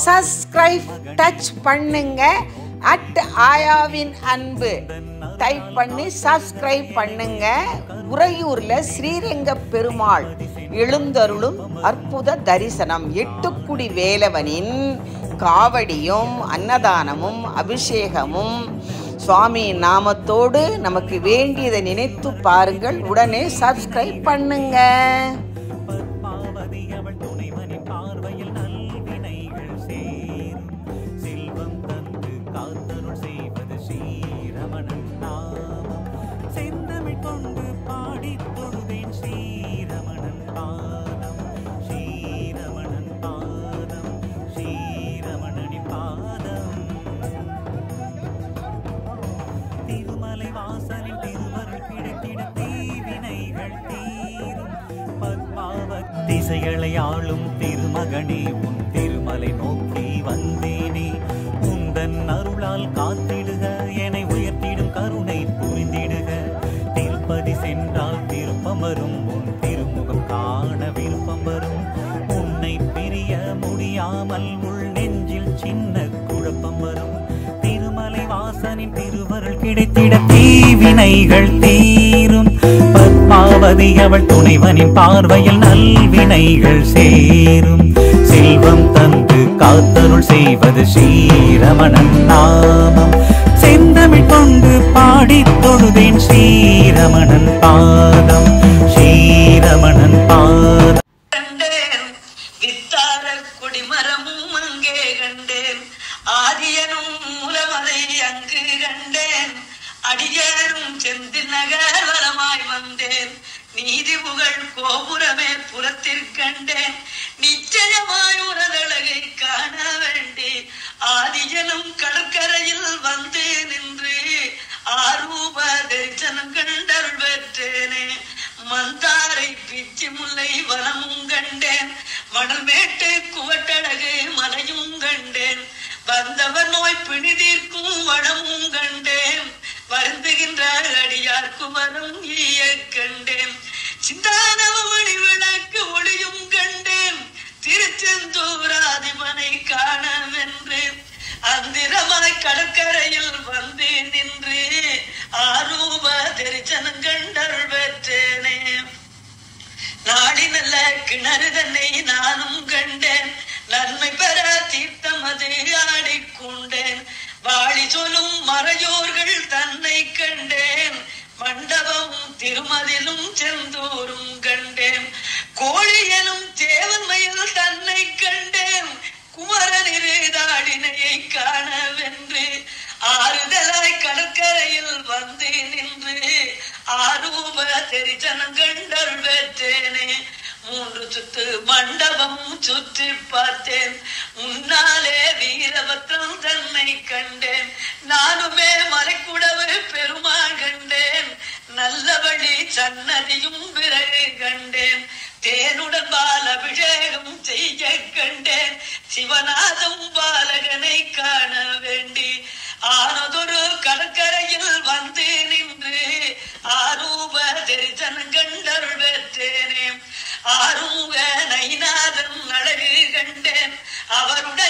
Subscribe touch பண்ணுங்க. ஆயாவின் அன்பு type பண்ணி சப்ஸ்கிரைப் பண்ணுங்க. உறையூர்ல ஸ்ரீரங்க பெருமாள் எழுந்தருளும் அற்புத தரிசனம். எட்டுக்குடி வேலவனின் காவடியும் அன்னதானமும் அபிஷேகமும் சுவாமி நாமத்தோடு நமக்கு வேண்டியதை நினைத்து பாருங்கள். உடனே சப்ஸ்கிரைப் பண்ணுங்க. திசைகளை ஆளும் திருமகனே, உன் திருமலை நோக்கி வந்தேனே. உந்தன் அருளால் காத்திடுக, என்னை உயர்த்திடும் கருணை புரிந்திடுக. திருப்பதி சென்றால் திருப்பம் வரும், உன் திருமுகம் காண விருப்பம் வரும். உன்னை பிரிய முடியாமல் உள் நெஞ்சில் சின்ன குழப்பம் வரும். திருமலை வாசனின் திருவருள் கிடைத்திட தீவினைகள் தீரும். பத்மாவதி அவள் துணைவனின் பார்வையில் நல்வினைகள் சேரும். செல்வம் தந்து காத்தருள் செய்வது ஸ்ரீரமணன் நாமம். செந்தமிழ் கொண்டு பாடித் தொழுதேன் ஸ்ரீரமணன் பாதம், ஸ்ரீரமணன் பாதம். கொடிமரமும் அங்கே கண்டேன், ஆதியனும் மூலமதை அங்கு கண்டேன். அடியேறும் செந்தில் நகர் வரமாய் வந்தேன், நீதி புகழ் கோபுரமே புறத்திற்கண்டேன். நிச்சயமாய் உனதழகை காண வேண்டி ஆதியனும் கடற்கரையில் வந்து நின்று ஆரூப தரிசனம் கண்டருள் பெற்றேனே. மந்தாரை பிச்சி முல்லை வனமும் கண்டேன், மணல் மேட்டு குவட்டழகு மலையும் கண்டேன். வந்தவர் நோய் பிணிதீர்க்கும் வளமும் கண்டேன், வருந்துகின்ற அடியார்க்கு வரும் ஈய கண்டேன். சிந்தானவமணி விளக்கு ஒளியும் கண்டேன், திருச்செந்தூராதிபனை காணவென்று அந்திரமாய் கடற்கரையில் வந்து நின்று ஆரூப தரிசனம் கண்டருள் பெற்றேனே. நாடி நல்ல கிணறு தன்னை நானும் கண்டேன், நன்மை பெற தீர்த்தம் அது ஆடிக்கொண்டேன். வாழி சொல்லும் மறையோர்கள் தன்னை கண்டேன், மண்டபமும் திருமதிலும் செந்தூரும் கண்டேன். கோழியனும் தேவன்மையில் தன்னை கண்டேன், குமரனிரு தாடினையை காணவென்று ஆறுதலாய் கடற்கரையில் வந்து நின்று ஆரூப தரிசனம் கண்டருள் பெற்றேனே. 3 சுத்து மண்டபமும் சுற்றி பார்த்தேன், முன்னாலே வீரபத்ரம் தன்னை கண்டேன். நானுமே மலைக்குடவு பெருமாள் கண்டேன், நல்லபடி சன்னதியும் பிறகு கண்டேன். தேனுடன் பால் அபிஷேகம் செய்ய கண்டேன், சிவநாதம் பாலகனை காண வேண்டி ஆனதொரு கடற்கரையில் வந்து நின்று ஆரூப தரிசனம் கண்டருள் பெற்றேனே. ஆரூப நைநாதன் அழகு கண்டேன், அவருடன்